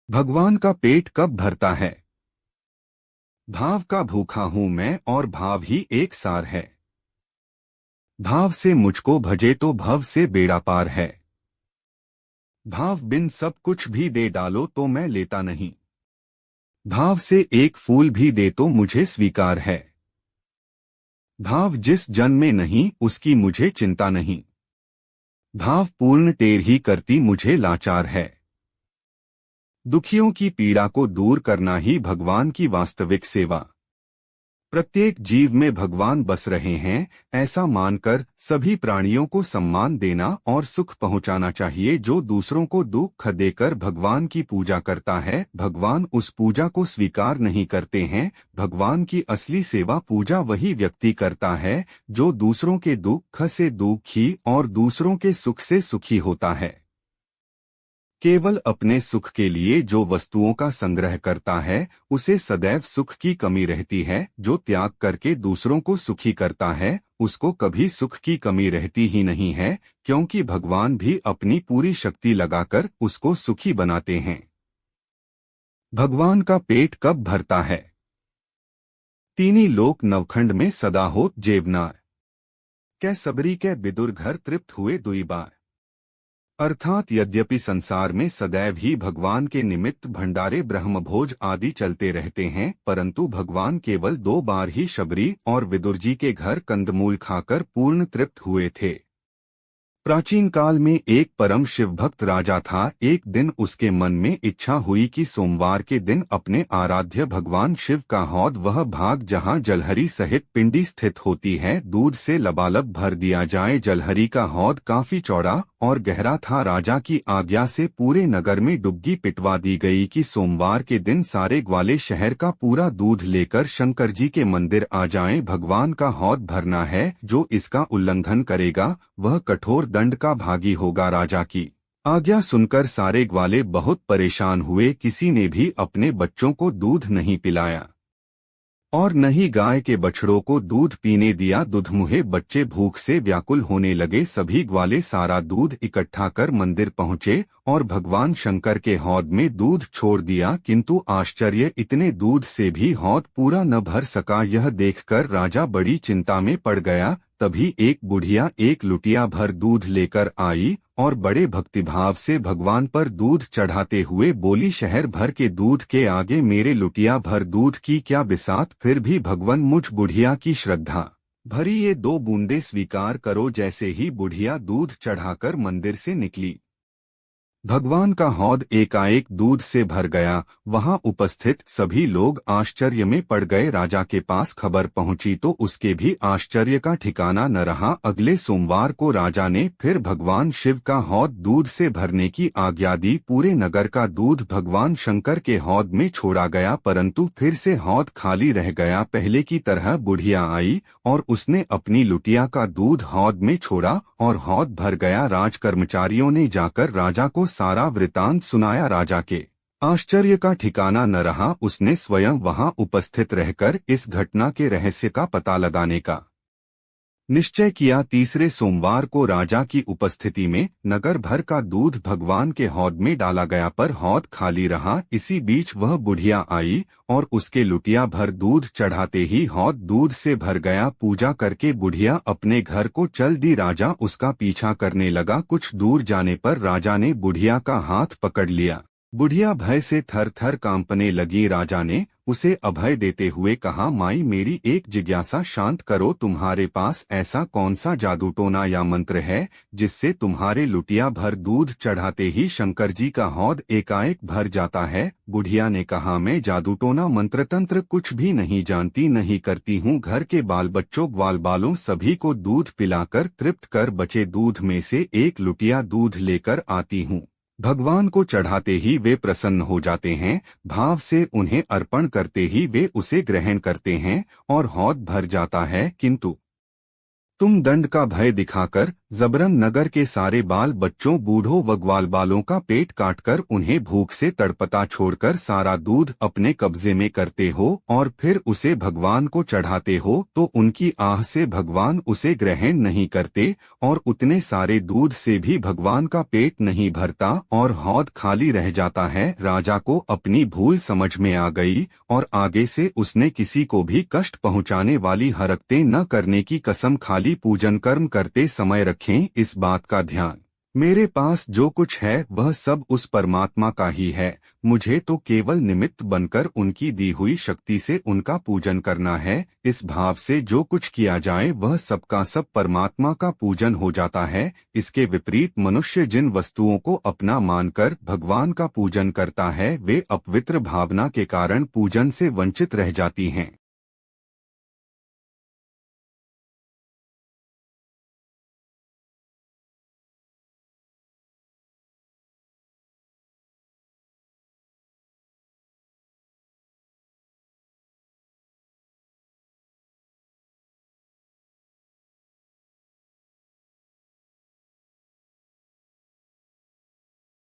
भगवान का पेट कब भरता है। भाव का भूखा हूं मैं और भाव ही एक सार है। भाव से मुझको भजे तो भव से बेड़ा पार है। भाव बिन सब कुछ भी दे डालो तो मैं लेता नहीं। भाव से एक फूल भी दे तो मुझे स्वीकार है। भाव जिस जन में नहीं उसकी मुझे चिंता नहीं। भाव पूर्ण टेर ही करती मुझे लाचार है। दुखियों की पीड़ा को दूर करना ही भगवान की वास्तविक सेवा। प्रत्येक जीव में भगवान बस रहे हैं, ऐसा मानकर सभी प्राणियों को सम्मान देना और सुख पहुंचाना चाहिए। जो दूसरों को दुख देकर भगवान की पूजा करता है, भगवान उस पूजा को स्वीकार नहीं करते हैं। भगवान की असली सेवा पूजा वही व्यक्ति करता है जो दूसरों के दुख से दुखी और दूसरों के सुख से सुखी होता है। केवल अपने सुख के लिए जो वस्तुओं का संग्रह करता है उसे सदैव सुख की कमी रहती है। जो त्याग करके दूसरों को सुखी करता है उसको कभी सुख की कमी रहती ही नहीं है, क्योंकि भगवान भी अपनी पूरी शक्ति लगाकर उसको सुखी बनाते हैं। भगवान का पेट कब भरता है। तीनी लोक नवखंड में सदा हो जेवनार। कै सबरी कै बिदुर घर तृप्त हुए दुई बार। अर्थात यद्यपि संसार में सदैव ही भगवान के निमित्त भंडारे ब्रह्मभोज आदि चलते रहते हैं, परंतु भगवान केवल 2 बार ही शबरी और विदुर जी के घर कंदमूल खाकर पूर्ण तृप्त हुए थे। प्राचीन काल में एक परम शिवभक्त राजा था। एक दिन उसके मन में इच्छा हुई कि सोमवार के दिन अपने आराध्य भगवान शिव का हौद, वह भाग जहां जलहरी सहित पिंडी स्थित होती है, दूध से लबालब भर दिया जाए। जलहरी का हौद काफी चौड़ा और गहरा था। राजा की आज्ञा से पूरे नगर में डुबकी पिटवा दी गई कि सोमवार के दिन सारे ग्वाले शहर का पूरा दूध लेकर शंकर जी के मंदिर आ जाएं। भगवान का हौद भरना है, जो इसका उल्लंघन करेगा वह कठोर दंड का भागी होगा। राजा की आज्ञा सुनकर सारे ग्वाले बहुत परेशान हुए। किसी ने भी अपने बच्चों को दूध नहीं पिलाया और न ही गाय के बछड़ों को दूध पीने दिया। दुधमुहे बच्चे भूख से व्याकुल होने लगे। सभी ग्वाले सारा दूध इकट्ठा कर मंदिर पहुंचे और भगवान शंकर के हौद में दूध छोड़ दिया, किंतु आश्चर्य, इतने दूध से भी हौद पूरा न भर सका। यह देखकर राजा बड़ी चिंता में पड़ गया। तभी एक बुढ़िया एक लुटिया भर दूध लेकर आई और बड़े भक्तिभाव से भगवान पर दूध चढ़ाते हुए बोली, शहर भर के दूध के आगे मेरे लुटिया भर दूध की क्या बिसात। फिर भी भगवान मुझ बुढ़िया की श्रद्धा भरी ये 2 बूंदे स्वीकार करो। जैसे ही बुढ़िया दूध चढ़ाकर मंदिर से निकली, भगवान का हौद एकाएक दूध से भर गया। वहां उपस्थित सभी लोग आश्चर्य में पड़ गए। राजा के पास खबर पहुंची तो उसके भी आश्चर्य का ठिकाना न रहा। अगले सोमवार को राजा ने फिर भगवान शिव का हौद दूध से भरने की आज्ञा दी। पूरे नगर का दूध भगवान शंकर के हौद में छोड़ा गया, परंतु फिर से हौद खाली रह गया। पहले की तरह बुढ़िया आई और उसने अपनी लुटिया का दूध हौद में छोड़ा और हौद भर गया। राज कर्मचारियों ने जाकर राजा को सारा वृतांत सुनाया। राजा के आश्चर्य का ठिकाना न रहा। उसने स्वयं वहां उपस्थित रहकर इस घटना के रहस्य का पता लगाने का निश्चय किया। तीसरे सोमवार को राजा की उपस्थिति में नगर भर का दूध भगवान के हौद में डाला गया, पर हौद खाली रहा। इसी बीच वह बुढ़िया आई और उसके लुटिया भर दूध चढ़ाते ही हौद दूध से भर गया। पूजा करके बुढ़िया अपने घर को चल दी। राजा उसका पीछा करने लगा। कुछ दूर जाने पर राजा ने बुढ़िया का हाथ पकड़ लिया। बुढ़िया भय से थर थर कांपने लगी। राजा ने उसे अभय देते हुए कहा, माई मेरी एक जिज्ञासा शांत करो। तुम्हारे पास ऐसा कौन सा जादू टोना या मंत्र है जिससे तुम्हारे लुटिया भर दूध चढ़ाते ही शंकर जी का हौद एकाएक भर जाता है। बुढ़िया ने कहा, मैं जादू टोना मंत्र तंत्र कुछ भी नहीं जानती, नहीं करती हूँ। घर के बाल बच्चों ग्वाल बालों सभी को दूध पिलाकर तृप्त कर बचे दूध में से एक लुटिया दूध लेकर आती हूँ। भगवान को चढ़ाते ही वे प्रसन्न हो जाते हैं। भाव से उन्हें अर्पण करते ही वे उसे ग्रहण करते हैं और हौद भर जाता है। किंतु तुम दंड का भय दिखाकर जबरन नगर के सारे बाल बच्चों बूढ़ों व ग्वालबालों का पेट काटकर उन्हें भूख से तड़पता छोड़कर सारा दूध अपने कब्जे में करते हो और फिर उसे भगवान को चढ़ाते हो, तो उनकी आह से भगवान उसे ग्रहण नहीं करते और उतने सारे दूध से भी भगवान का पेट नहीं भरता और हौद खाली रह जाता है। राजा को अपनी भूल समझ में आ गई और आगे से उसने किसी को भी कष्ट पहुँचाने वाली हरकतें न करने की कसम खाली। पूजन कर्म करते समय रखें इस बात का ध्यान, मेरे पास जो कुछ है वह सब उस परमात्मा का ही है, मुझे तो केवल निमित्त बनकर उनकी दी हुई शक्ति से उनका पूजन करना है। इस भाव से जो कुछ किया जाए वह सबका सब परमात्मा का पूजन हो जाता है। इसके विपरीत मनुष्य जिन वस्तुओं को अपना मानकर भगवान का पूजन करता है वे अपवित्र भावना के कारण पूजन से वंचित रह जाती हैं।